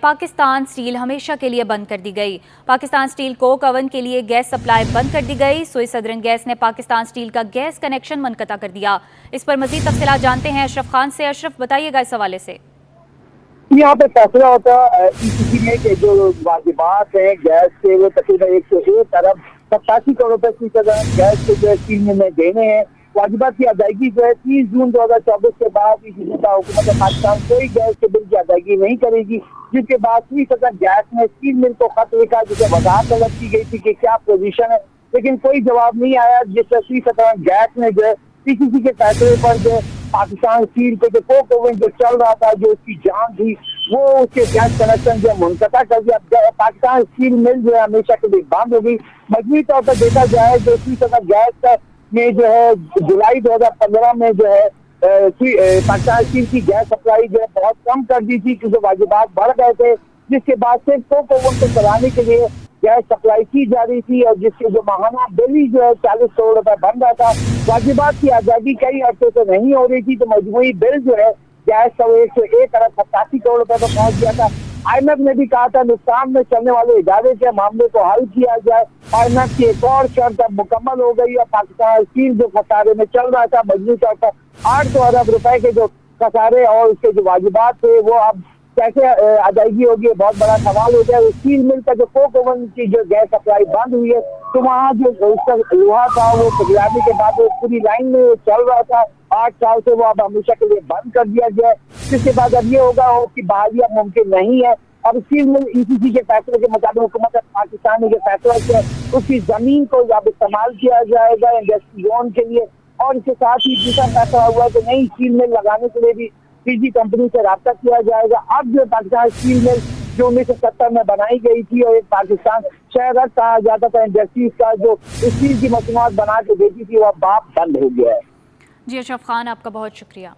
Pakistan steel हमेशा के लिए बंद कर दी गई। पाकिस्तान स्टील कोक ओवन के लिए गैस सप्लाई बंद कर दी गई। सुई सदरन गैस ने पाकिस्तान स्टील का गैस कनेक्शन मुनक़ता कर दिया। इस पर मजीद तफसीलात जानते हैं अशरफ खान से। अशरफ, बताइएगा इस हवाले से। यहाँ पे फैसला होता ईसीसी में कि जो वाजिबात है गैस के वो तकरीबन 101 अरब 87 करोड़ रुपए की गैस के जो है स्टील में देने हैं। वाजिबात की अदायगी जो है 30 जून 2024 के बाद ईसीसी का हुकूमत पाकिस्तान कोई गैस के बिल की अदायगी नहीं करेगी, जिसके बाद गैस में स्टील मिल को खत लिखा, जिसे वजाहत तलब की गई थी कि क्या पोजीशन है, लेकिन कोई जवाब नहीं आया। जिससे गैस ने जो है ईसीसी के फैसले पर जो पाकिस्तान स्टील को जो कोक ओवन जो चल रहा था, जो उसकी जान थी, वो उसके गैस कनेक्शन जो मुनक़ता कर दिया। पाकिस्तान स्टील मिल जो है हमेशा के लिए बंद हो गई। मजबूरी तौर पर देखा जाए जो गैस का में जो है जुलाई 2015 में जो है पाकिस्तान स्टील की गैस सप्लाई जो है बहुत कम कर दी थी, क्योंकि वाजिबात बढ़ गए थे, जिसके बाद सिर्फ कोक ओवन को चलाने के लिए गैस सप्लाई की जा रही थी, और जिसके जो माहाना बिल जो है 40 करोड़ रुपए बन रहा था। वाजिबात की आजादी कई अरसे से नहीं हो रही थी, तो मजमूई बिल जो है गैस का 101 अरब 87 करोड़ रुपए पर पहुंच गया था। IMF ने भी कहा था नुकसान में चलने वाले इदारे के मामले को हल किया जाए। IMF की एक और शर्त अब मुकम्मल हो गई है। पाकिस्तान स्टील जो खसारे में चल रहा था मजबूरी तौर पर 800 अरब रुपए के जो खसारे और उसके जो वाजिबात थे वो अब कैसे अदायगी होगी, बहुत बड़ा सवाल हो गया। स्टील मिल का जो कोक ओवन की जो गैस सप्लाई बंद हुई है, तो वहाँ जो उसका लोहा था वो पिघलाने के बाद वो पूरी लाइन में चल रहा था 8 साल से, वो अब हमेशा के लिए बंद कर दिया गया। जिसके बाद अब ये होगा कि बहालियाँ मुमकिन नहीं है। अब स्टील मिल ईसीसी के फैसले के मुताबिक हुकूमत पाकिस्तान के फैसले से उसकी जमीन को अब इस्तेमाल किया जाएगा इंडस्ट्री जोन के लिए, और इसके साथ ही दूसरा फैसला हुआ कि नई स्टील मिल लगाने के लिए भी फीजी कंपनी से रब्ता किया जाएगा। अब जो पाकिस्तान स्टील मिल जो 1970 में बनाई गई थी और एक पाकिस्तान शहर कहा जाता था इंडस्ट्रीज का, जो स्टील की मसनूआत बना के देती थी, वो अब बंद हो गया है। जी अशरफ खान, आपका बहुत शुक्रिया।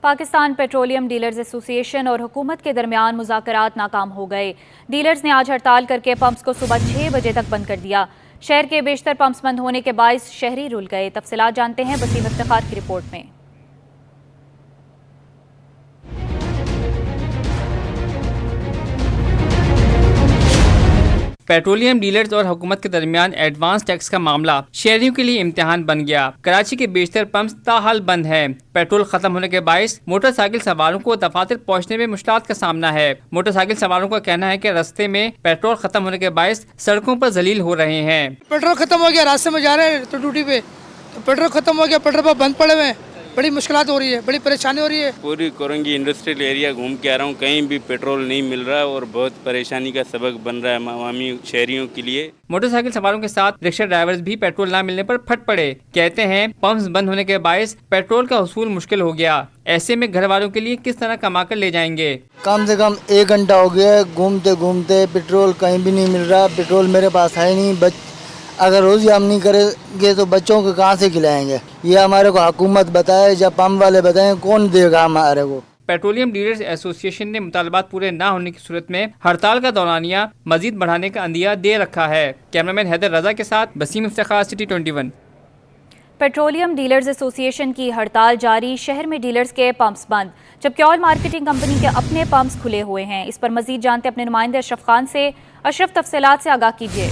पाकिस्तान पेट्रोलियम डीलर्स एसोसिएशन और हुकूमत के दरमियान मुज़ाकरात नाकाम हो गए। डीलर्स ने आज हड़ताल करके पंप्स को सुबह 6 बजे तक बंद कर दिया। शहर के बेशतर पंप्स बंद होने के बायस शहरी रुल गए। तफसीलात जानते हैं वसीम इफ्तिखार की रिपोर्ट में। पेट्रोलियम डीलर्स और हुकूमत के दरमियान एडवांस टैक्स का मामला शहरियों के लिए इम्तिहान बन गया। कराची के बेशतर पंप्स ताहाल बंद हैं। पेट्रोल खत्म होने के बायस मोटरसाइकिल सवारों को दफातर पहुंचने में मुश्किलात का सामना है। मोटरसाइकिल सवारों का कहना है कि रास्ते में पेट्रोल खत्म होने के बायस सड़कों पर जलील हो रहे हैं। पेट्रोल खत्म हो गया, रास्ते में जा रहे हैं तो ड्यूटी पे, तो पेट्रोल खत्म हो गया, पेट्रोल पंप बंद पड़े हुए हैं, बड़ी मुश्किलात हो रही है, बड़ी परेशानी हो रही है। पूरी कोरंगी इंडस्ट्रियल एरिया घूम के आ रहा हूँ, कहीं भी पेट्रोल नहीं मिल रहा है और बहुत परेशानी का सबक बन रहा है अवामी शहरियों के लिए। मोटरसाइकिल सवारों के साथ रिक्शा ड्राइवर्स भी पेट्रोल न मिलने पर फट पड़े। कहते हैं पंप्स बंद होने के बायस पेट्रोल का हुसूल मुश्किल हो गया। ऐसे में घर वालों के लिए किस तरह कमा कर ले जाएंगे। कम से कम 1 घंटा हो गया है घूमते घूमते, पेट्रोल कहीं भी नहीं मिल रहा। पेट्रोल मेरे पास है नहीं, अगर रोज़ी हम नहीं करेंगे तो बच्चों को कहाँ से खिलाएंगे? ये हमारे को हुकूमत बताए, जब पंप वाले बताएं, कौन देगा हमारे को? पेट्रोलियम डीलर्स एसोसिएशन ने मुतालबात पूरे न होने की सूरत में हड़ताल का दौरानिया मजीद बढ़ाने का अंदिया दे रखा है। कैमरामैन हैदर रजा के साथ Waseem Iftikhar, city 21। Petroleum dealers association की हड़ताल जारी। शहर में डीलर्स के पंप्स बंद, जबकि ऑयल मार्केटिंग कंपनी के अपने पंप्स खुले हुए हैं। इस पर मजीद जानते अपने नुमाइंदे अशरफ खान से। अशरफ, तफसीलात से आगाह कीजिए।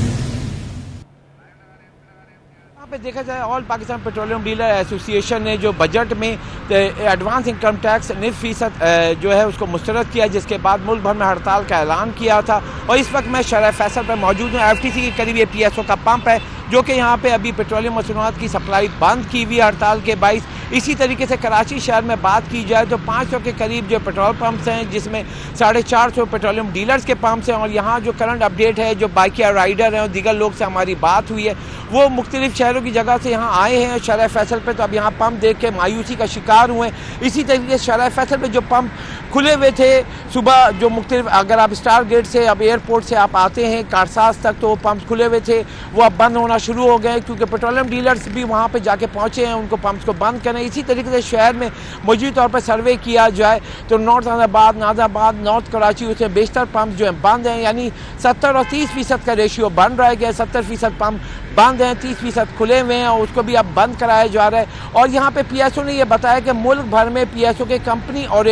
पे देखा जाए all Pakistan petroleum dealer association ने जो बजट में एडवांस इनकम टैक्स 9% जो है उसको मुस्तरद किया, जिसके बाद मुल्क भर में हड़ताल का ऐलान किया था। और इस वक्त मैं शहर फैसल पर मौजूद हूँ। FTC के करीब ये PSO का पंप है, जो कि यहाँ पे अभी पेट्रोलियम मसनूआत की सप्लाई बंद की हुई हड़ताल के बाइस। इसी तरीके से कराची शहर में बात की जाए तो 500 के करीब जो पेट्रोल पंप्स हैं, जिसमें 450 पेट्रोलियम डीलर्स के पंप्स हैं। और यहाँ जो करंट अपडेट है, जो बाइकिया राइडर हैं और दीगर लोग से हमारी बात हुई है, वो मुख्तलिफ शहरों की जगह से यहाँ आए हैं शहर फैसल पे, तो अब यहाँ पंप देख के मायूसी का शिकार हुए। इसी तरीके से शहर फैसल पे जो पंप खुले हुए थे सुबह, जो मुख्तलिफ, अगर आप स्टार गेट से अब एयरपोर्ट से आप आते हैं कारसाज तक, तो वो पंप खुले हुए थे, वो अब बंद होना शुरू हो गए क्योंकि पेट्रोलियम डीलर्स भी वहाँ पे जाके पहुँचे हैं, उनको पंप्स को बंद करें। इसी तरीके से शहर में मौजूद तौर पर सर्वे किया जाए तो नॉर्थ नाज़ाबाद, नॉर्थ कराची, उसमें बेशतर पंप जो हैं बंद हैं, यानी 70 और 30% का रेशियो बन रहा है कि 70% पंप बंद हैं, 30% खुले हुए हैं और उसको भी अब बंद कराया जा रहा है। और यहाँ पे पीएसओ ने यह बताया कि मुल्क भर में पीएसओ के कंपनी और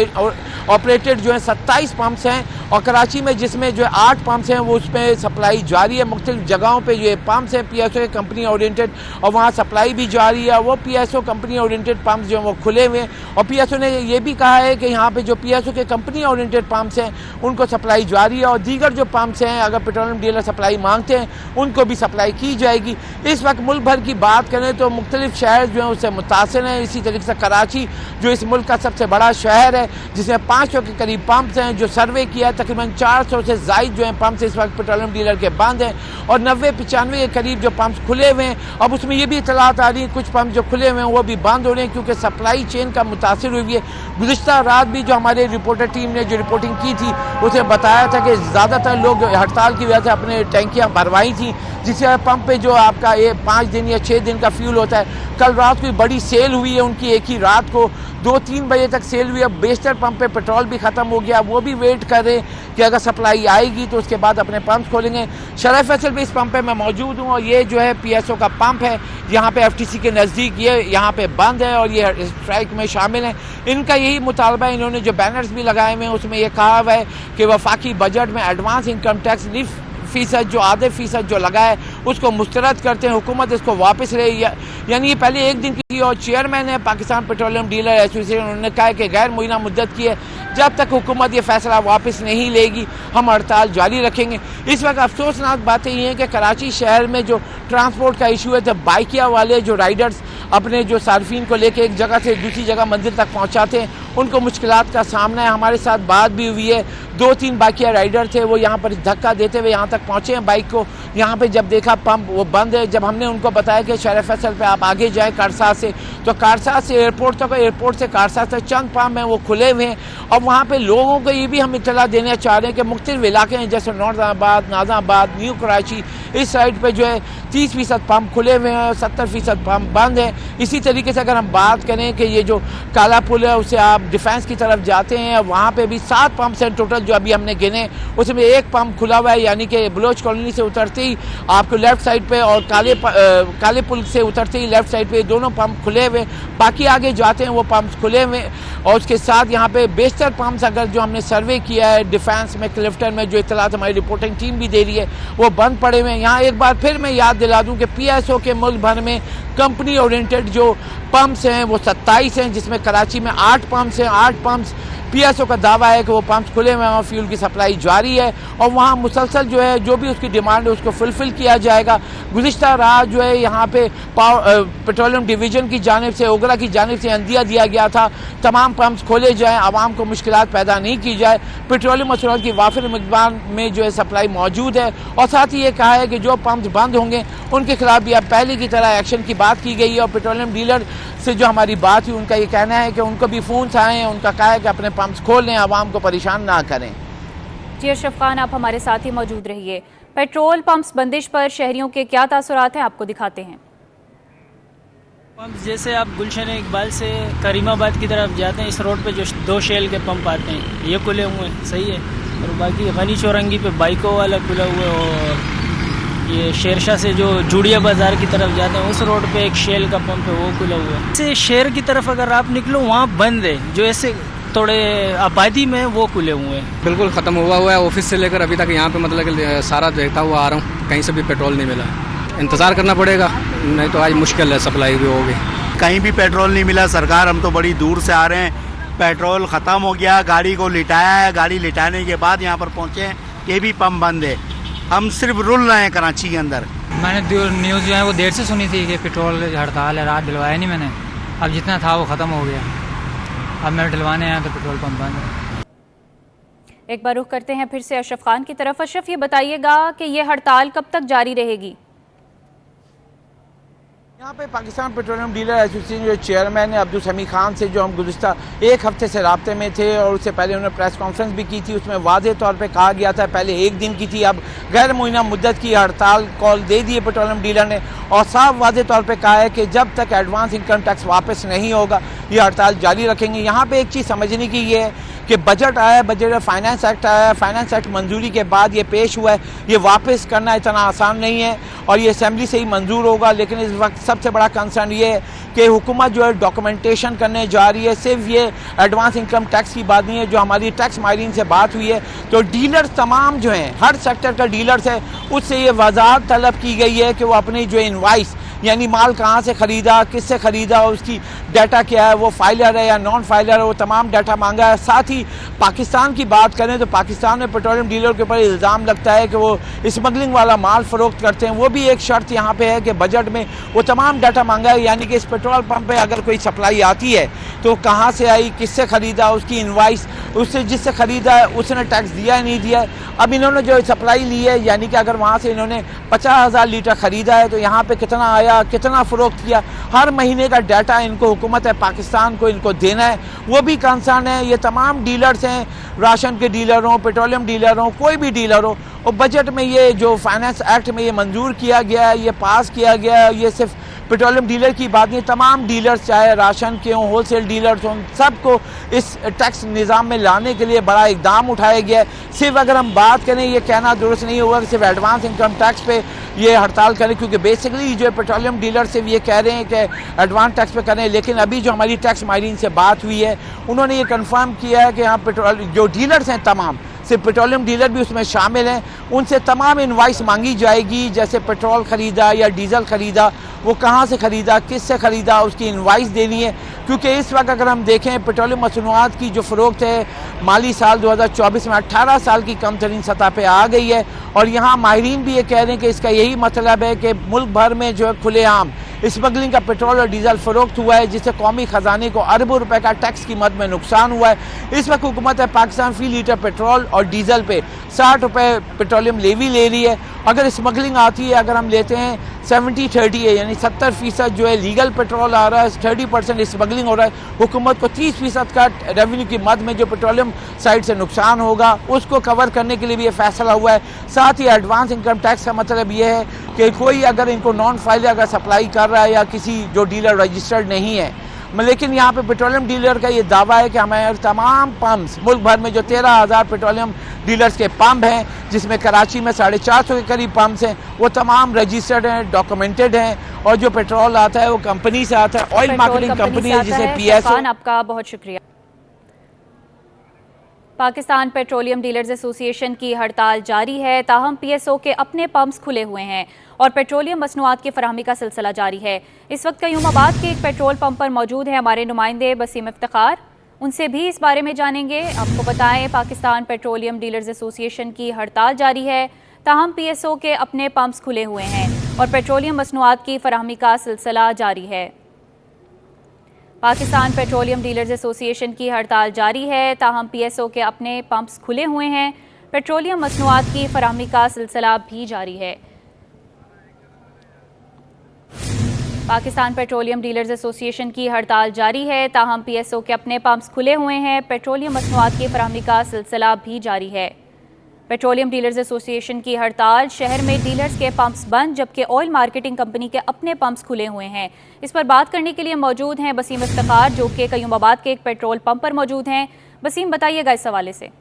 ऑपरेटेड जो है 27 पंप्स हैं और कराची में जिसमें जो 8 पंप्स हैं वो उसमें सप्लाई जारी है। मुख्तलिफ जगहों पे ये पंप्स हैं पीएसओ के कंपनी ओरिएंटेड और वहाँ सप्लाई भी जारी है। वो पीएसओ कंपनी ओरिएंटेड पंप्स जो हैं वो खुले हुए हैं और पीएसओ ने ये भी कहा है कि यहाँ पे जो पीएसओ के कंपनी ओरिएंटेड पंप्स हैं उनको सप्लाई जारी है और दीगर जो पंप्स हैं अगर पेट्रोलियम डीलर सप्लाई मांगते हैं उनको भी सप्लाई की जाएगी। इस वक्त मुल्क भर की बात करें तो मुख्तलिफ शहर जो हैं उससे मुतासिर हैं। इसी तरीके से कराची जो इस मुल्क का सबसे बड़ा शहर है जिसमें 500 के करीब पंप्स हैं, जो सर्वे किया तकरीबन 400 से ज़ायद जो हैं पंप्स इस वक्त पेट्रोलियम डीलर के बंद हैं और 90-95 के करीब जो पंप्स खुले हुए हैं। अब उसमें ये भी इतलात आ रही है कुछ पंप जो खुले हुए हैं वो भी बंद हो रहे हैं क्योंकि सप्लाई चेन का मुतासिर हुई है। गुज़िश्ता रात भी जो हमारे रिपोर्टर टीम ने जो रिपोर्टिंग की थी उसे बताया था कि ज़्यादातर लोग हड़ताल की वजह से अपने टैंकियाँ भरवाई थी, जिससे पंप पे जो आपका ये 5 दिन या 6 दिन का फ्यूल होता है। कल रात को बड़ी सेल हुई है उनकी, एक ही रात को 2-3 बजे तक सेल हुई है। अब बेशतर पंप पे पेट्रोल भी ख़त्म हो गया, वो भी वेट कर रहे हैं कि अगर सप्लाई आएगी तो उसके बाद अपने पंप खोलेंगे। शरफ फैसल भी इस पंप पे मैं मौजूद हूँ और ये जो है पीएसओ का पंप है यहाँ पे एफटीसी के नज़दीक, ये यहाँ पे बंद है और ये स्ट्राइक में शामिल हैं। इनका यही मुतालबा है, इन्होंने जो बैनर्स भी लगाए हुए हैं उसमें ये कहा हुआ है कि वफाकी बजट में एडवांस इनकम टैक्स 9% जो आधे फीसद जो लगा है उसको मुस्तरद करते हैं, हुकूमत इसको वापस ले। यानी ये पहले एक दिन की और चेयरमैन है पाकिस्तान पेट्रोलियम डीलर एसोसिएशन, उन्होंने कहा है कि गैर मुइना मुद्दत की है, जब तक हुकूमत ये फैसला वापस नहीं लेगी हम हड़ताल जारी रखेंगे। इस वक्त अफसोसनाक बातें ये हैं कि कराची शहर में जो ट्रांसपोर्ट का इशू है, जब बाइकिया वाले जो राइडर्स अपने जो सार्फिन को लेके एक जगह से दूसरी जगह मंजिल तक पहुंचाते हैं उनको मुश्किलात का सामना है। हमारे साथ बात भी हुई है, 2-3 बाइकिया राइडर थे, वो यहाँ पर धक्का देते हुए यहाँ तक पहुँचे हैं बाइक को। यहाँ पे जब देखा पंप वो बंद है, जब हमने उनको बताया कि शरफ फैसल पे आप आगे जाएँ कारसा से, तो कारसा से एयरपोर्ट तक, एयरपोर्ट से कारसा तक चंद पंप हैं वो खुले हुए हैं। और वहाँ पे लोगों को ये भी हम इत्तला देना चाह रहे हैं कि मुख्तलिफ इलाके हैं जैसे नॉर्थ नाज़ाबाद, न्यू कराची, इस साइड पे जो है 30% पंप खुले हुए हैं और 70% पंप बंद है। इसी तरीके से अगर हम बात करें कि ये जो काला पुल है उससे आप डिफेंस की तरफ जाते हैं, वहाँ पे भी 7 पंप्स हैं टोटल जो अभी हमने गिने, उसमें एक पंप खुला हुआ है, यानी कि बलोच कॉलोनी से उतरते ही आपको लेफ्ट साइड पे और काले पुल से उतरते ही लेफ्ट साइड पे दोनों पंप खुले हुए, बाकी आगे जाते हैं वो पंप्स खुले हुए। और उसके साथ यहाँ पे बेशतर पंप्स अगर जो हमने सर्वे किया है डिफेंस में, क्लिफ्टन में, जो इत्तलात हमारी रिपोर्टिंग टीम भी दे रही है वो बंद पड़े हुए हैं। यहाँ एक बार फिर मैं याद दिला दूँ कि पीएसओ के मुल्क भर में कंपनी ओरिएंटेड जो पंप्स हैं वो 27 हैं, जिसमें कराची में 8 पंप्स हैं। 8 पंप्स पीएसओ का दावा है कि वो पंप्स खुले हुए हैं और फ्यूल की सप्लाई जारी है और वहाँ मुसलसल जो है जो भी उसकी डिमांड है उसको फुलफिल किया जाएगा। गुज़िश्ता रात जो है यहाँ पे पेट्रोलियम डिवीज़न की जानिब से, ओगरा की जानिब से अंदिया दिया गया था तमाम पंप्स खोले जाएँ, आवाम को मुश्किलात पैदा नहीं की जाए, पेट्रोलियम मसरूफ़ात की वाफिर मिक़दार में जो है सप्लाई मौजूद है। और साथ ही ये कहा है कि जो पंप्स बंद होंगे उनके खिलाफ भी अब पहले की तरह एक्शन की बात की गई है। और पेट्रोलियम डीलर से जो हमारी बात हुई उनका ये कहना है कि उनको भी फ़ोन आए हैं, उनका कहा है कि अपने पंप्स खोल लें, आवाम को परेशान ना करें। जी अशरफ खान, आप हमारे साथ ही मौजूद रहिए। पेट्रोल पंप्स बंदिश पर शहरियों के क्या तासुरात हैं, आपको दिखाते हैं। पंप जैसे आप गुलशन इकबाल से करीमाबाद की तरफ जाते हैं, इस रोड पे जो 2 शेल के पंप आते हैं ये खुले हुए हैं, सही है। और बाकी गनी चौरंगी पे बाइकों वाला खुला हुआ है और ये शेरशाह से जो जूड़िया बाज़ार की तरफ जाते हैं उस रोड पे एक शेल का पंप है वो खुला हुआ है। ऐसे शहर की तरफ अगर आप निकलो वहाँ बंद है, जो ऐसे थोड़े आबादी में वो खुले हुए हैं। बिल्कुल ख़त्म हुआ है। ऑफिस से लेकर अभी तक यहाँ पे मतलब कि सारा देखता हुआ आ रहा हूँ, कहीं से भी पेट्रोल नहीं मिला। इंतज़ार करना पड़ेगा, नहीं तो आज मुश्किल है, सप्लाई भी होगी। कहीं भी पेट्रोल नहीं मिला। सरकार, हम तो बड़ी दूर से आ रहे हैं, पेट्रोल ख़त्म हो गया, गाड़ी को लिटाया है, गाड़ी लिटाने के बाद यहाँ पर पहुँचे हैं, ये भी पंप बंद है। हम सिर्फ रुल रहे हैं कराची के अंदर। मैंने न्यूज़ जो है वो देर से सुनी थी कि पेट्रोल हड़ताल है, रात डलवाया नहीं मैंने, अब जितना था वो ख़त्म हो गया, अब मैं डलवाने आया तो पेट्रोल पंप बंद है। एक बार रुख करते हैं फिर से अशरफ खान की तरफ। अशरफ, ये बताइएगा कि ये हड़ताल कब तक जारी रहेगी? यहाँ पे पाकिस्तान पेट्रोलियम डीलर एसोसिएशन जो चेयरमैन है अब्दुल समी खान से जो हम गुज़िश्ता एक हफ्ते से राब्ते में थे और उससे पहले उन्होंने प्रेस कॉन्फ्रेंस भी की थी, उसमें वाज़ेह तौर पे कहा गया था, पहले एक दिन की थी, अब गैर मुइना मुद्दत की हड़ताल कॉल दे दी है पेट्रोलियम डीलर ने और साफ वाज़ेह तौर पे कहा है कि जब तक एडवांस इनकम टैक्स वापस नहीं होगा ये हड़ताल जारी रखेंगे। यहाँ पर एक चीज़ समझने की ये है कि बजट आया है, बजट फाइनेंस एक्ट आया है, फाइनेंस एक्ट मंजूरी के बाद ये पेश हुआ है, ये वापस करना इतना आसान नहीं है और ये असेंबली से ही मंजूर होगा। लेकिन इस वक्त सबसे बड़ा कंसर्न ये है कि हुकूमत जो है डॉक्यूमेंटेशन करने जा रही है, सिर्फ ये एडवांस इनकम टैक्स की बात नहीं है। जो हमारी टैक्स माहिरीन से बात हुई है तो डीलर्स तमाम जो हैं, हर सेक्टर का डीलर्स है, उससे ये वजाहत तलब की गई है कि वो अपनी जो इनवाइस यानी माल कहाँ से ख़रीदा, किससे ख़रीदा, उसकी डाटा क्या है, वो फाइलर है या नॉन फाइलर है, वो तमाम डाटा मांगा है। साथ ही पाकिस्तान की बात करें तो पाकिस्तान में पेट्रोलियम डीलर के ऊपर इल्ज़ाम लगता है कि वो स्मगलिंग वाला माल फ़रोख्त करते हैं। वो भी एक शर्त यहाँ पे है कि बजट में वो तमाम डाटा मांगा है, यानी कि इस पेट्रोल पंप पे अगर कोई सप्लाई आती है तो कहाँ से आई, किससे ख़रीदा, उसकी इनवाइस, उससे जिससे ख़रीदा है उसने टैक्स दिया है नहीं दिया है। अब इन्होंने जो सप्लाई ली है यानी कि अगर वहाँ से इन्होंने 50,000 लीटर ख़रीदा है तो यहाँ पे कितना आया, कितना फ़रोख्त किया, हर महीने का डाटा इनको हुकूमत है पाकिस्तान को इनको देना है। वो भी कंसर्न है। ये तमाम डीलर्स हैं, राशन के डीलर हों, पेट्रोलियम डीलर हों, कोई भी डीलर हो, और बजट में ये जो फाइनेंस एक्ट में ये मंजूर किया गया है, ये पास किया गया है, ये सिर्फ पेट्रोलियम डीलर की बात नहीं, तमाम डीलर्स चाहे राशन के हों, होलसेल डीलर्स हों, सबको इस टैक्स निज़ाम में लाने के लिए बड़ा इकदाम उठाया गया है। सिर्फ अगर हम बात करें, ये कहना दुरुस्त नहीं होगा कि सिर्फ एडवांस इनकम टैक्स पे ये हड़ताल करें, क्योंकि बेसिकली जो पेट्रोलियम डीलर सिर्फ ये कह रहे हैं कि एडवांस टैक्स पे करें। लेकिन अभी जो हमारी टैक्स माहिरीन से बात हुई है उन्होंने ये कन्फर्म किया है कि यहाँ पेट्रोल जो डीलर्स हैं तमाम, सिर्फ पेट्रोलियम डीलर भी उसमें शामिल हैं, उनसे तमाम इनवाइस मांगी जाएगी। जैसे पेट्रोल ख़रीदा या डीजल ख़रीदा, वो कहाँ से ख़रीदा, किससे ख़रीदा, उसकी इनवाइस देनी है। क्योंकि इस वक्त अगर हम देखें पेट्रोलियम मसनूआत की जो फ़रोख्त है माली साल 2024 में 18 साल की कम तरीन सतह पर आ गई है। और यहाँ माहिरीन भी ये कह रहे हैं कि इसका यही मतलब है कि मुल्क भर में जो है खुलेआम स्मगलिंग का पेट्रोल और डीजल फ़रोख्त हुआ है, जिससे कौमी ख़जाने को अरबों रुपए का टैक्स की मद में नुकसान हुआ है। इस वक्त हुकूमत है पाकिस्तान फ़ी लीटर पेट्रोल और डीजल पे 60 रुपये पेट्रोलियम लेवी ले रही है। अगर स्मगलिंग आती है, अगर हम लेते हैं 70-30 है, यानी 70% जो है लीगल पेट्रोल आ रहा है, 30% स्मगलिंग हो रहा है, हुकूमत को 30% का रेवेन्यू की मद में जो पेट्रोलियम साइड से नुकसान होगा उसको कवर करने के लिए भी ये फैसला हुआ है। साथ ही एडवांस इनकम टैक्स का मतलब ये है कि कोई अगर इनको नॉन फाइल अगर सप्लाई कर रहा है या किसी जो डीलर रजिस्टर्ड नहीं है, लेकिन यहाँ पे पेट्रोलियम डीलर का ये दावा है कि हमारे तमाम पंप्स मुल्क भर में जो 13,000 पेट्रोलियम डीलर्स के पंप हैं, जिसमें कराची में 450 के करीब पंप्स हैं, वो तमाम रजिस्टर्ड हैं, डॉक्यूमेंटेड हैं और जो पेट्रोल आता है वो कंपनी से आता है, ऑयल मार्केटिंग कंपनी है जिसे PSO। आपका बहुत शुक्रिया। पाकिस्तान पेट्रोलियम डीलर्स एसोसिएशन की हड़ताल जारी है, ताहम PSO के अपने पंप्स खुले हुए हैं और पेट्रोलियम मसनूआत की फराहमी का सिलसिला जारी है। इस वक्त कयूमाबाद के एक पेट्रोल पंप पर मौजूद है हमारे नुमाइंदे वसीम इफ्तिखार, उनसे भी इस बारे में जानेंगे। आपको बताएं, पाकिस्तान पेट्रोलियम डीलर्स एसोसिएशन की हड़ताल जारी है, ताहम PSO के अपने पंप्स खुले हुए हैं और पेट्रोलियम मसनूआत की फराहमी का सिलसिला जारी है। पाकिस्तान पेट्रोलियम डीलर्स एसोसिएशन की हड़ताल जारी है, ताहम PSO के अपने पंप्स खुले हुए हैं, पेट्रोलियम मसनूआत की फराहमी का सिलसिला भी जारी है। पाकिस्तान पेट्रोलियम डीलर्स एसोसिएशन की हड़ताल जारी है, ताहम PSO के अपने पंप्स खुले हुए हैं, पेट्रोलियम मसनूआत की फराहमी का सिलसिला भी जारी है। पेट्रोलियम डीलर्स एसोसिएशन की हड़ताल, शहर में डीलर्स के पंप्स बंद जबकि ऑयल मार्केटिंग कंपनी के अपने पंप्स खुले हुए हैं। इस पर बात करने के लिए मौजूद हैं वसीम इफ्तिखार, जो कि कयूमाबाद के एक पेट्रोल पंप पर मौजूद हैं। वसीम, बताइएगा इस हवाले से।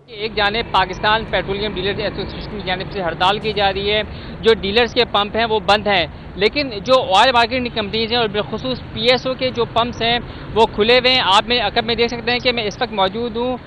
एक जानिब पाकिस्तान पेट्रोलियम डीलर्स एसोसिएशन की जानिब से हड़ताल की जा रही है, जो डीलर्स के पंप हैं वो बंद हैं, लेकिन जो ऑयल मार्केटिंग कंपनीज हैं और बिलखुसूस PSO के जो पंप्स हैं वो खुले हुए हैं। आप में देख सकते हैं कि मैं इस वक्त मौजूद हूँ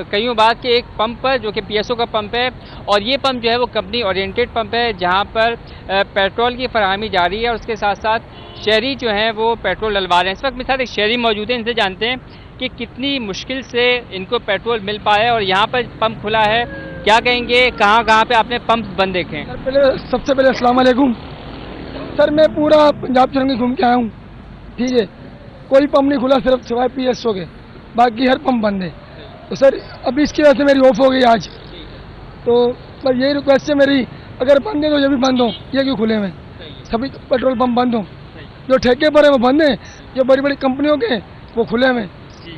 कयूमाबाद के एक पंप पर, जो कि PSO का पंप है और ये पंप जो है वो कंपनी ओरिएंटेड पंप है, जहाँ पर पेट्रोल की फराहमी जारी है और उसके साथ साथ शहरी जो हैं वो पेट्रोल डलवा रहे हैं। इस वक्त मेरे साथ एक शहरी मौजूद है, इनसे जानते हैं कि कितनी मुश्किल से इनको पेट्रोल मिल पाया और यहाँ पर पंप खुला है, क्या कहेंगे, कहाँ कहाँ पे आपने पंप बंद देखे? सबसे पहले अस्सलाम वालेकुम सर, मैं पूरा पंजाब चुरंगी घूम के आया हूँ, ठीक है, कोई पंप नहीं खुला सिर्फ सिवाय PSO के, बाकी हर पंप बंद है। तो सर अभी इसकी वजह से मेरी ऑफ हो गई आज, तो बस यही रिक्वेस्ट है मेरी अगर बंद है तो ये भी बंद हो, ये क्यों खुले में? सभी पेट्रोल पंप बंद हो, जो ठेके पर है वो बंद है, जो बड़ी बड़ी कंपनियों के वो खुले में। जी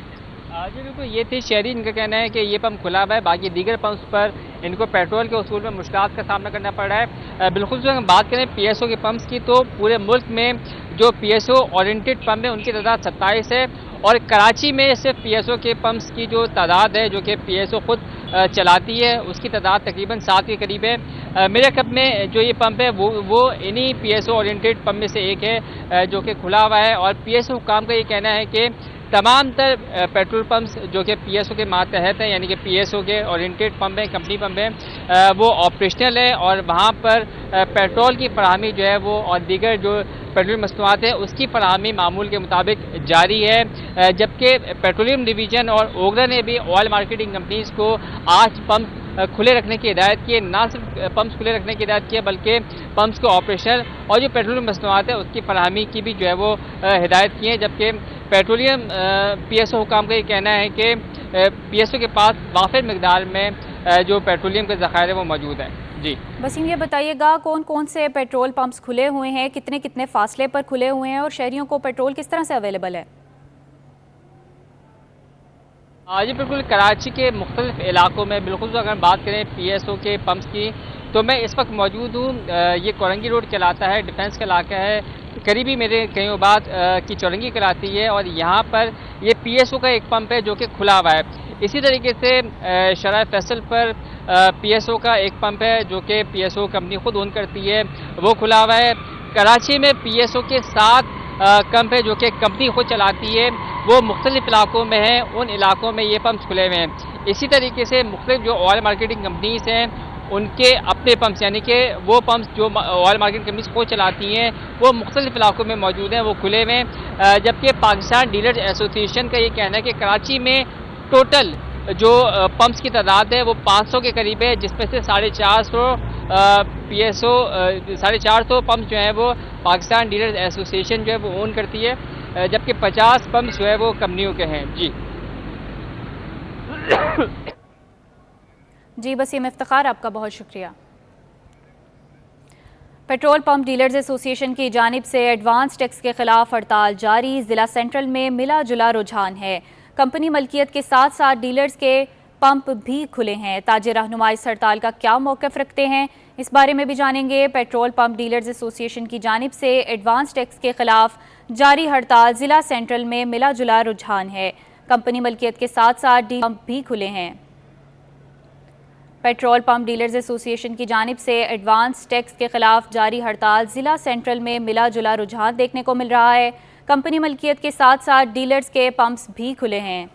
बिल्कुल, ये थे शहरी, इनका कहना है कि ये पंप खुला हुआ है, बाकी दीगर पंप्स पर इनको पेट्रोल के उसूल में मुश्किलात का सामना करना पड़ रहा है। बिल्कुल जो हम बात करें पीएसओ के पंप्स की, तो पूरे मुल्क में जो पीएसओ ओरिएंटेड पंप है उनकी तादाद 27 है, और कराची में सिर्फ पीएसओ के पंप्स की जो तादाद है, जो कि पीएसओ खुद चलाती है, उसकी तादाद तकरीबन 7 के करीब है। मेरे ख्याल में जो ये पंप है वो इन्हीं पीएसओ ओरिएंटेड पंप में से एक है जो कि खुला हुआ है। और पीएसओ हुकाम का ये कहना है कि तमाम तर पेट्रोल पंप्स जो कि पीएसओ के मातहत हैं, यानी कि पीएसओ के ओरिएंटेड पंप हैं, कंपनी पंप हैं, वो ऑपरेशनल है और वहाँ पर पेट्रोल की फराहमी जो है वो और दीगर जो पेट्रोलियम मसनूआत है उसकी फराहमी मामूल के मुताबिक जारी है। जबकि पेट्रोलियम डिवीज़न और ओगरा ने भी ऑयल मार्केटिंग कंपनीज़ को आज पंप खुले रखने की हिदायत की है। ना सिर्फ पंप्स खुले रखने की हिदायत की है, बल्कि पंप्स को ऑपरेशनल और जो पेट्रोलियम मसनूआत है उसकी फराहमी की भी जो है वो हिदायत की है। जबकि पेट्रोलियम पीएसओ हुकाम का ये कहना है कि पीएसओ के पास वाफिर मिकदार में जो पेट्रोलियम के ज़खायर है वो मौजूद है। जी वसीम, ये बताइएगा कौन कौन से पेट्रोल पंप्स खुले हुए हैं, कितने कितने फासले पर खुले हुए हैं और शहरियों को पेट्रोल किस तरह से अवेलेबल है? जी बिल्कुल, कराची के मुख्तलिफ इलाकों में बिल्कुल अगर बात करें पीएसओ के पंप्स की, तो मैं इस वक्त मौजूद हूँ, ये कोरंगी रोड कहलाता है, डिफेंस का इलाका है, करीबी मेरे कई बाद की चौरंगी कहलाती है, और यहाँ पर ये पीएसओ का एक पंप है जो कि खुला हुआ है। इसी तरीके से शराय फैसल पर पीएसओ का एक पंप है जो कि पीएसओ कंपनी खुद ओन करती है, वो खुला हुआ है। कराची में पीएसओ के 7 पंप है जो कि कंपनी खुद चलाती है, वो मुख्तलिफ इलाकों में है, उन इलाकों में ये पंप्स खुले हुए हैं। इसी तरीके से मुख्तलिफ जो ऑयल मार्केटिंग कंपनीज़ हैं उनके अपने पंप्स, यानी कि वो पंप्स जो ऑयल मार्केटिंग कंपनीज़ खुद चलाती हैं, वो मुख्तलिफ इलाकों में मौजूद हैं, वो खुले हुए हैं। जबकि पाकिस्तान डीलर्स एसोसिएशन का ये कहना है कि कराची में टोटल जो पंप्स की तादाद है वो 500 के करीब है, जिसमें से 450 पीएसओ 450 पंप्स जो हैं वो पाकिस्तान डीलर्स एसोसिएशन जो है वो ओन करती है, जबकि 50 पंप्स जो है वो कंपनियों के हैं। जी वसीम इफ्तिखार, आपका बहुत शुक्रिया। पेट्रोल पंप डीलर्स एसोसिएशन की जानिब से एडवांस टैक्स के खिलाफ हड़ताल जारी, जिला सेंट्रल में मिला जुला रुझान है। कंपनी मलकियत के साथ साथ डीलर्स के पंप भी खुले हैं। ताजिर रहनुमा इस हड़ताल का क्या मौक़िफ़ रखते हैं, इस बारे में भी जानेंगे। पेट्रोल पंप डीलर्स एसोसिएशन की जानिब से एडवांस टैक्स के खिलाफ जारी हड़ताल, जिला सेंट्रल में मिला जुला रुझान है। कंपनी मलकियत के साथ साथ डी पंप भी खुले हैं। पेट्रोल पंप डीलर्स एसोसिएशन की जानिब से एडवांस टैक्स के खिलाफ जारी हड़ताल, जिला सेंट्रल में मिला जुला रुझान देखने को मिल रहा है। कंपनी मलकियत के साथ साथ डीलर्स के पंप्स भी खुले हैं।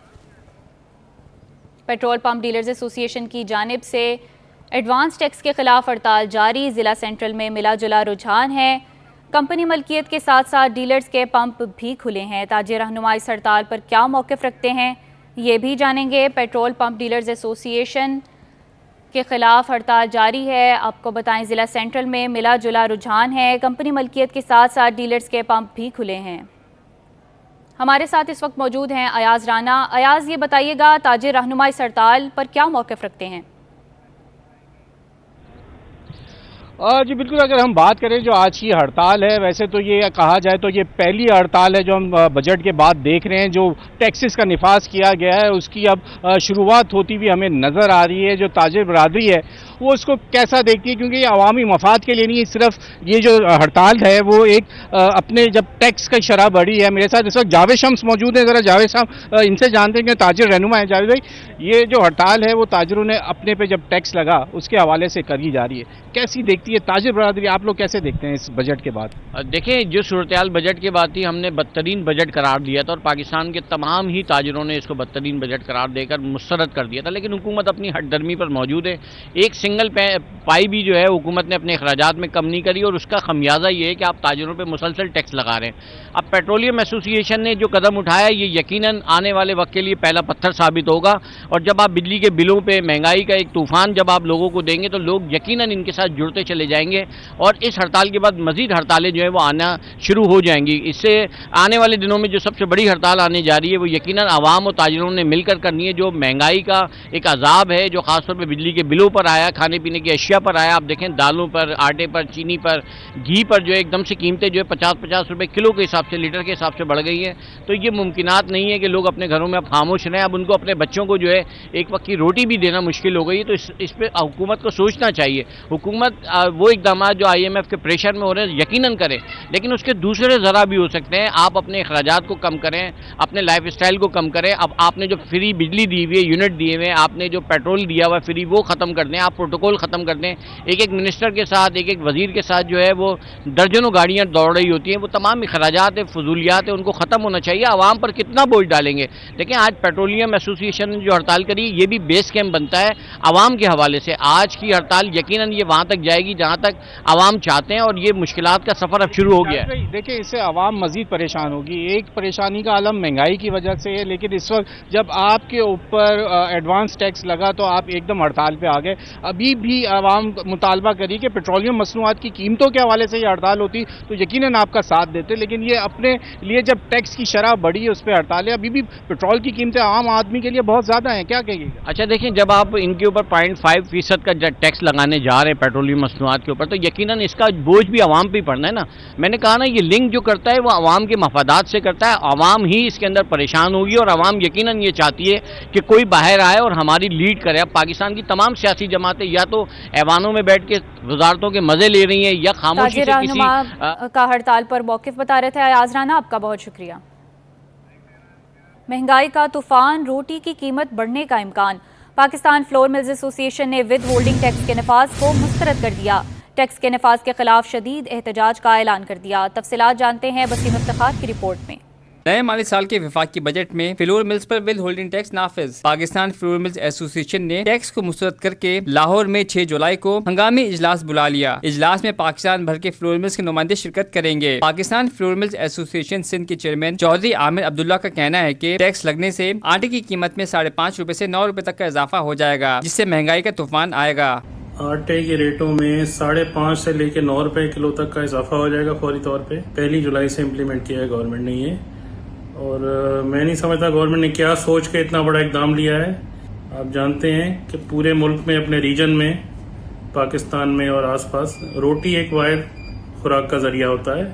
पेट्रोल पंप डीलर्स एसोसिएशन की जानिब से एडवांस टैक्स के खिलाफ हड़ताल जारी, जिला सेंट्रल में मिला जुला रुझान है। कंपनी मलकियत के साथ साथ डीलर्स के पंप भी खुले हैं। ताजिर रहनुमा इस हड़ताल पर क्या मौक़िफ़ रखते हैं, ये भी जानेंगे। पेट्रोल पंप डीलर्स एसोसिएशन के खिलाफ हड़ताल जारी है। आपको बताएं, ज़िला सेंट्रल में मिला जुला रुझान है। कंपनी मलकियत के साथ साथ डीलर्स के पंप भी खुले हैं। हमारे साथ इस वक्त मौजूद हैं अयाज राना। अयाज, ये बताइएगा ताजिर रहनुमा इस हड़ताल पर क्या मौक़िफ़ रखते हैं? जी बिल्कुल, अगर हम बात करें जो आज की हड़ताल है, वैसे तो ये कहा जाए तो ये पहली हड़ताल है जो हम बजट के बाद देख रहे हैं। जो टैक्सेस का निफाज किया गया है उसकी अब शुरुआत होती हुई हमें नज़र आ रही है। जो ताजिर बरादरी है वो इसको कैसा देखती है, क्योंकि ये अवामी मफाद के लिए नहीं, सिर्फ ये जो हड़ताल है वो एक अपने जब टैक्स की शरह बढ़ी है। मेरे साथ इस वक्त जावेद शम्स मौजूद हैं, ज़रा जावेद साहब इनसे जानते हैं कि ताजिर रहनुमा है। जावेद भाई, ये जो हड़ताल है वो ताजिरों ने अपने पे जब टैक्स लगा उसके हवाले से करी जा रही है, कैसी देखती है ताजिर बरादरी, आप लोग कैसे देखते हैं इस बजट के बाद? देखें, जो सूरत बजट के बाद थी, हमने बदतरीन बजट करार दिया था और पाकिस्तान के तमाम ही ताजिरों ने इसको बदतरीन बजट करार देकर मुस्तरद कर दिया था। लेकिन हुकूमत अपनी हटदर्मी पर मौजूद है। एक सिंगल पाई भी जो है हुकूमत ने अपने अखराजात में कम नहीं करी और उसका खमियाजा ये है कि आप ताजिरों पर मुसलसल टैक्स लगा रहे हैं। अब पेट्रोलियम एसोसिएशन ने जो कदम उठाया ये यकीनन आने वाले वक्त के लिए पहला पत्थर साबित होगा। और जब आप बिजली के बिलों पर महंगाई का एक तूफान जब आप लोगों को देंगे तो लोग यकीनन इनके साथ जुड़ते चले चले जाएंगे और इस हड़ताल के बाद मज़ीद हड़तालें जो है वो आना शुरू हो जाएंगी। इससे आने वाले दिनों में जो सबसे बड़ी हड़ताल आने जा रही है वो यकीनन आवाम और ताजिरों ने मिलकर करनी है। जो महंगाई का एक अजाब है जो ख़ासतौर पर बिजली के बिलों पर आया, खाने पीने की अशिया पर आया, आप देखें दालों पर, आटे पर, चीनी पर, घी पर जो है एकदम से कीमतें जो है 50-50 रुपये किलो के हिसाब से, लीटर के हिसाब से बढ़ गई हैं। तो ये मुमकिनात नहीं है कि लोग अपने घरों में अब खामोश रहें। अब उनको अपने बच्चों को जो है एक वक्त की रोटी भी देना मुश्किल हो गई है। तो इस पर हुकूमत को सोचना चाहिए। हुकूमत वो इकदाम जो IMF के प्रेशर में हो रहे हैं यकीनन करें, लेकिन उसके दूसरे ज़रा भी हो सकते हैं। आप अपने अखराजात को कम करें, अपने लाइफ स्टाइल को कम करें। अब आपने जो फ्री बिजली दी हुई है, यूनिट दिए हुए हैं, आपने जो पेट्रोल दिया हुआ है फ्री, वो ख़त्म कर दें। आप प्रोटोकॉल ख़त्म कर दें। एक मिनिस्टर के साथ, एक वज़ीर के साथ जो है वो दर्जनों गाड़ियाँ दौड़ रही होती हैं। वो तमाम अखराजात है, फजूलियात है, उनको ख़त्म होना चाहिए। आवाम पर कितना बोझ डालेंगे। देखें आज पेट्रोलियम एसोसिएशन ने जो हड़ताल करी, ये भी बेस कैंप बनता है आवाम के हवाले से। आज की हड़ताल यकीनन ये वहाँ तक जाएगी जहाँ तक आवाम चाहते हैं और ये मुश्किलात का सफ़र अब शुरू हो गया है। देखिए इससे आवाम मजीद परेशान होगी। एक परेशानी का आलम महंगाई की वजह से है, लेकिन इस वक्त जब आपके ऊपर एडवांस टैक्स लगा तो आप एकदम हड़ताल पे आ गए। अभी भी आवाम मुतालबा करी कि पेट्रोलियम मसनूआत की कीमतों के हवाले से ये हड़ताल होती तो यकीनन आपका साथ देते, लेकिन ये अपने लिए जब टैक्स की शरह बढ़ी है उस पर हड़ताल है। अभी भी पेट्रोल की कीमतें आम आदमी के लिए बहुत ज़्यादा हैं, क्या कहेंगे? अच्छा देखिए, जब आप इनके ऊपर 0.5% का टैक्स लगाने जा रहे हैं पेट्रोलियम मसनूआत के ऊपर, तो यकीनन इसका बोझ भी आवाम पे पड़ना है ना। मैंने कहा ना, ये लिंक जो करता है वो आवाम के मफादात से करता है। आवाम ही इसके अंदर परेशान होगी और आवाम यकीनन ये चाहती है कि कोई बाहर आए और हमारी लीड करे। अब पाकिस्तान की तमाम सियासी जमातें या तो ऐवानों में बैठ के वजारतों के मजे ले रही हैं या खामोशी से किसी का हड़ताल पर मौक़िफ़ बता रहे थे अयाज राना, आपका बहुत शुक्रिया। महंगाई का तूफान, रोटी की कीमत बढ़ने का इम्कान। पाकिस्तान फ्लोर मिल्स एसोसिएशन ने विद होल्डिंग टैक्स के नफाज को मुस्तरद कर दिया। टैक्स के नफाज के खिलाफ शदीद एहतजाज का ऐलान कर दिया। तफसीलात जानते हैं वसीम इफ्तिखार की रिपोर्ट में। नए माली साल के वफाकी बजट में फ्लोर मिल्स पर विद होल्डिंग टैक्स नाफिज। पाकिस्तान फ्लोर मिल्स एसोसिएशन ने टैक्स को मुस्तरद करके लाहौर में 6 जुलाई को हंगामी इजलास बुला लिया। इजलास में पाकिस्तान भर के फ्लोर मिल्स के नुमाइंदे शिरकत करेंगे। Pakistan flour mills association Sindh के चेयरमैन चौधरी आमिर अब्दुल्ला का कहना है कि टैक्स लगने से आटे की कीमत में 5.5 रुपए से 9 रुपए तक का इजाफा हो जाएगा, जिससे महंगाई का तूफान आएगा। आटे के रेटों में 5.5 से लेकर 9 रुपए किलो तक का इजाफा हो जाएगा फौरी तौर पे। 1 जुलाई से इम्प्लीमेंट किया है गवर्नमेंट ने ये, और मैं नहीं समझता गवर्नमेंट ने क्या सोच के इतना बड़ा इकदाम लिया है। आप जानते हैं कि पूरे मुल्क में, अपने रीजन में, पाकिस्तान में और आसपास रोटी एक वाहिद खुराक का जरिया होता है।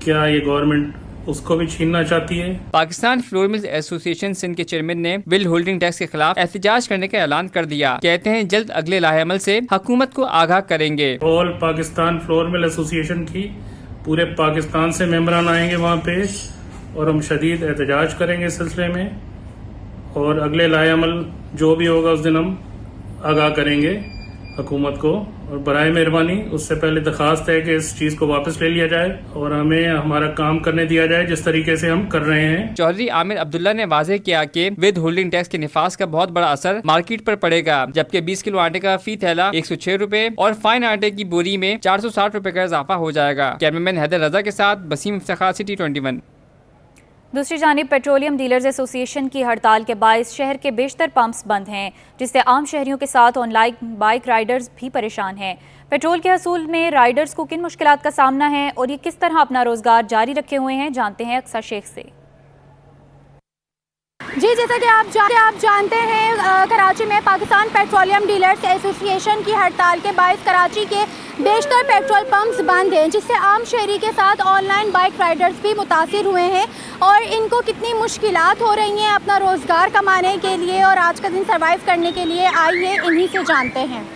क्या ये गवर्नमेंट उसको भी छीनना चाहती है? Pakistan flour mills association Sindh के चेयरमैन ने विद होल्डिंग टैक्स के खिलाफ एहतजाज करने का ऐलान कर दिया। कहते हैं जल्द अगले लाहेअमल से हुकूमत को आगाह करेंगे। All Pakistan flour mill association की पूरे पाकिस्तान से मेंबरान आएंगे वहाँ पे, और हम शदीद एहतजाज करेंगे इस सिलसिले में, और अगले लाएअमल जो भी होगा उस दिन हम आगाह करेंगे हुकूमत को। और बराए मेहरबानी उससे पहले दरख्वास्त है कि इस चीज़ को वापस ले लिया जाए और हमें हमारा काम करने दिया जाए जिस तरीके से हम कर रहे हैं। चौधरी आमिर अब्दुल्ला ने वाज़ेह किया कि विद होल्डिंग टैक्स के निफाज का बहुत बड़ा असर मार्केट पर पड़ेगा, जबकि 20 किलो आटे का फी थैला 106 रुपए और फाइन आटे की बोरी में 460 रुपए का इजाफा हो जाएगा। कैमरामैन हैदर रजा के साथ वसीम इफ्तिखार, सिटी 21। दूसरी जानिब पेट्रोलियम डीलर्स एसोसिएशन की हड़ताल के बायस शहर के बेशतर पंप्स बंद हैं, जिससे आम शहरियों के साथ ऑनलाइन बाइक राइडर्स भी परेशान हैं। पेट्रोल के हसूल में राइडर्स को किन मुश्किलात का सामना है और ये किस तरह अपना रोजगार जारी रखे हुए हैं, जानते हैं अक्सर शेख से। जी, जैसा कि आप जानते हैं कराची में पाकिस्तान पेट्रोलियम डीलर्स एसोसिएशन की हड़ताल के बायस कराची के बेशतर पेट्रोल पंप्स बंद हैं, जिससे आम शहरी के साथ ऑनलाइन बाइक राइडर्स भी मुतासिर हुए हैं और इनको कितनी मुश्किलात हो रही हैं अपना रोज़गार कमाने के लिए और आज का दिन सर्वाइव करने के लिए। आइए इन्हीं से जानते हैं।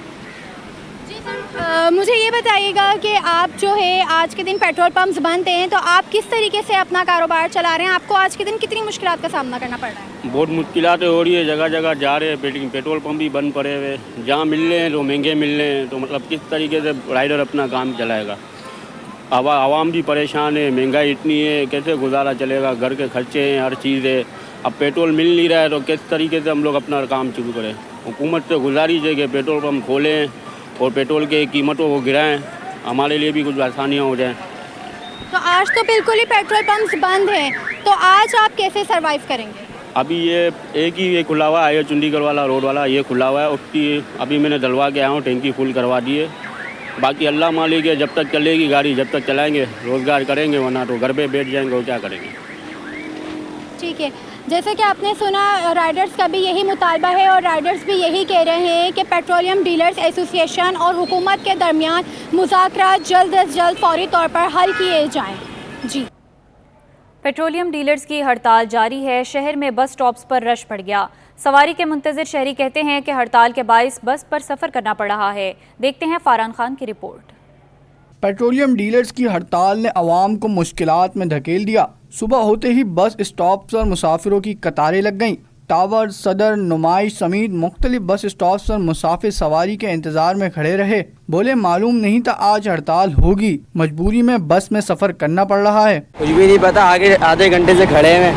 जी सर, मुझे ये बताइएगा कि आप जो है आज के दिन पेट्रोल पंप्स बंद हैं, तो आप किस तरीके से अपना कारोबार चला रहे हैं? आपको आज के दिन कितनी मुश्किलात का सामना करना पड़ रहा है? बहुत मुश्किलात हो रही है, जगह जगह जा रहे हैं, पेट्रोल पंप भी बंद पड़े हुए, जहाँ मिल रहे हैं तो महंगे मिल रहे हैं। तो मतलब किस तरीके से राइडर अपना काम चलाएगा? आवाम भी परेशान है, महंगाई इतनी है, कैसे गुजारा चलेगा? घर के खर्चे हैं, हर चीज़ है। अब पेट्रोल मिल नहीं रहा है तो किस तरीके से हम लोग अपना काम शुरू करें? हुकूमत से गुजारिश है कि पेट्रोल पंप खोलें और पेट्रोल के कीमतों को गिराएं, हमारे लिए भी कुछ आसानियाँ हो जाएं। तो आज तो बिल्कुल ही पेट्रोल पंप्स बंद हैं, तो आज आप कैसे सरवाइव करेंगे? अभी ये एक ही ये खुला हुआ है, चंडीगढ़ वाला रोड वाला ये खुला हुआ है, उसकी अभी मैंने डलवा के आया हूँ, टैंकी फुल करवा दी है बाकी अल्लाह मालिक है, जब तक चलेगी गाड़ी, जब तक चलाएंगे रोज़गार करेंगे, वरना तो घर पे बैठ जाएंगे और क्या करेंगे। ठीक है, जैसे कि आपने सुना राइडर्स का भी यही मुतालबा है और राइडर्स भी यही कह रहे हैं कि पेट्रोलियम डीलर्स एसोसिएशन और हुकूमत के दरमियान मुज़ाकरात जल्द अज जल्द फौरी तौर पर हल किए जाएँ। जी, पेट्रोलियम डीलर्स की हड़ताल जारी है। शहर में बस स्टॉप्स पर रश बढ़ गया। सवारी के मुंतज़िर शहरी कहते हैं कि हड़ताल के बाइस बस पर सफ़र करना पड़ रहा है। देखते हैं फारान खान की रिपोर्ट। पेट्रोलियम डीलर्स की हड़ताल ने अवाम को मुश्किलात में धकेल दिया। सुबह होते ही बस स्टॉप्स पर मुसाफिरों की कतारें लग गईं। टावर, सदर, नुमाइश समेत मुख्तलिफ बस स्टॉप्स पर मुसाफिर सवारी के इंतजार में खड़े रहे। बोले मालूम नहीं था आज हड़ताल होगी, मजबूरी में बस में सफ़र करना पड़ रहा है। कुछ भी नहीं पता, आगे आधे घंटे से खड़े हैं,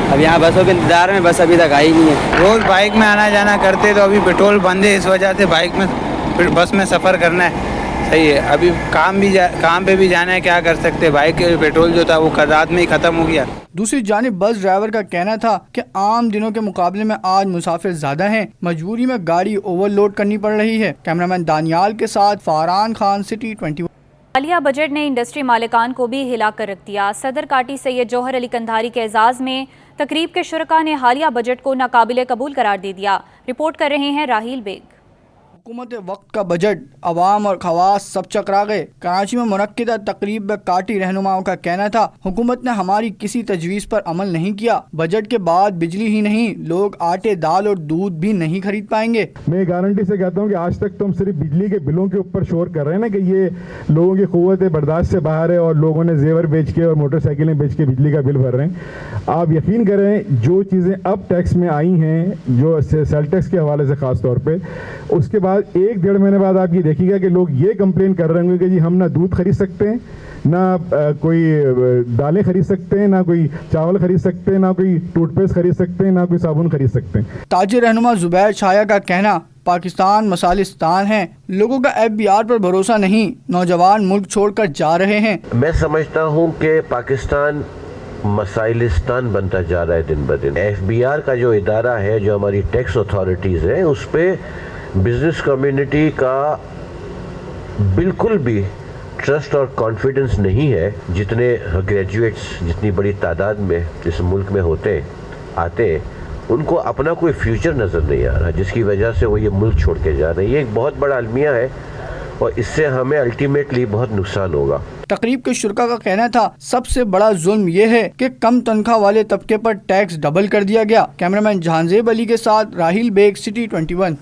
अब यहाँ बसों के इंतजार में, बस अभी तक आई नहीं है। रोज़ बाइक में आना जाना करते तो अभी पेट्रोल बंद है, इस वजह से बाइक में बस में सफ़र करना है। सही है, अभी काम पे भी जाना है, क्या कर सकते हैं, बाइक के पेट्रोल जो था वो रात में ही ख़त्म हो गया। दूसरी जानिब बस ड्राइवर का कहना था कि आम दिनों के मुकाबले में आज मुसाफिर ज्यादा हैं, मजबूरी में गाड़ी ओवरलोड करनी पड़ रही है। कैमरामैन दानियाल के साथ फारान खान, सिटी 21। हालिया बजट ने इंडस्ट्री मालिकान को भी हिला कर रख दिया। सदर काटी सैयद जौहर अली कंधारी के एजाज़ में तकरीब के शुरका ने हालिया बजट को नाकाबिले कबूल करार दे दिया। रिपोर्ट कर रहे हैं राहील बेग। हुकूमत वक्त का बजट अवाम और खवास सब चकरा गए। कराची में मुनक्किदा तकरीब में काटी रहनुमाओं का कहना था हुकूमत ने हमारी किसी तजवीज़ पर अमल नहीं किया। बजट के बाद बिजली ही नहीं, लोग आटे, दाल और दूध भी नहीं खरीद पाएंगे। मैं गारंटी से कहता हूँ कि आज तक तो हम सिर्फ बिजली के बिलों के ऊपर शोर कर रहे हैं ना कि ये लोगों की क़ुव्वत बर्दाश्त से बाहर है और लोगों ने जेवर बेच के और मोटरसाइकिलें बेच के बिजली का बिल भर रहे हैं। आप यकीन करें जो चीज़ें अब टैक्स में आई हैं, जो सेल टैक्स के हवाले से ख़ास तौर पर, उसके बाद 1-1.5 महीने बाद आप ये देखिएगा कि लोग ये कंप्लेन कर रहे होंगे कि जी हम ना दूध खरीद सकते हैं, ना कोई दालें खरीद सकते हैं, ना कोई चावल खरीद सकते हैं, ना कोई टूथपेस्ट खरीद सकते हैं, ना कोई साबुन खरीद सकते हैं। ताजिर रहनुमा जुबैर शाया का कहना पाकिस्तान मसालिस्तान है, लोगों का FBR पर भरोसा नहीं, नौजवान मुल्क छोड़कर जा रहे हैं। मैं समझता हूँ कि पाकिस्तान मसाइलिस्तान बनता जा रहा है दिन ब दिन। FBR का जो इदारा है, जो हमारी टैक्स अथॉरिटीज़ हैं, उस पर बिजनेस कम्युनिटी का बिल्कुल भी ट्रस्ट और कॉन्फिडेंस नहीं है। जितने ग्रेजुएट्स जितनी बड़ी तादाद में इस मुल्क में आते उनको अपना कोई फ्यूचर नज़र नहीं आ रहा, जिसकी वजह से वो ये मुल्क छोड़ के जा रहे हैं। ये एक बहुत बड़ा अलमिया है और इससे हमें अल्टीमेटली बहुत नुकसान होगा। तकरीब के शुरका का कहना था सबसे बड़ा जुल्म यह है कि कम तनख्वाह वाले तबके पर टैक्स डबल कर दिया गया। कैमरामैन जहांजेब अली के साथ राहील बेग, सिटी 21।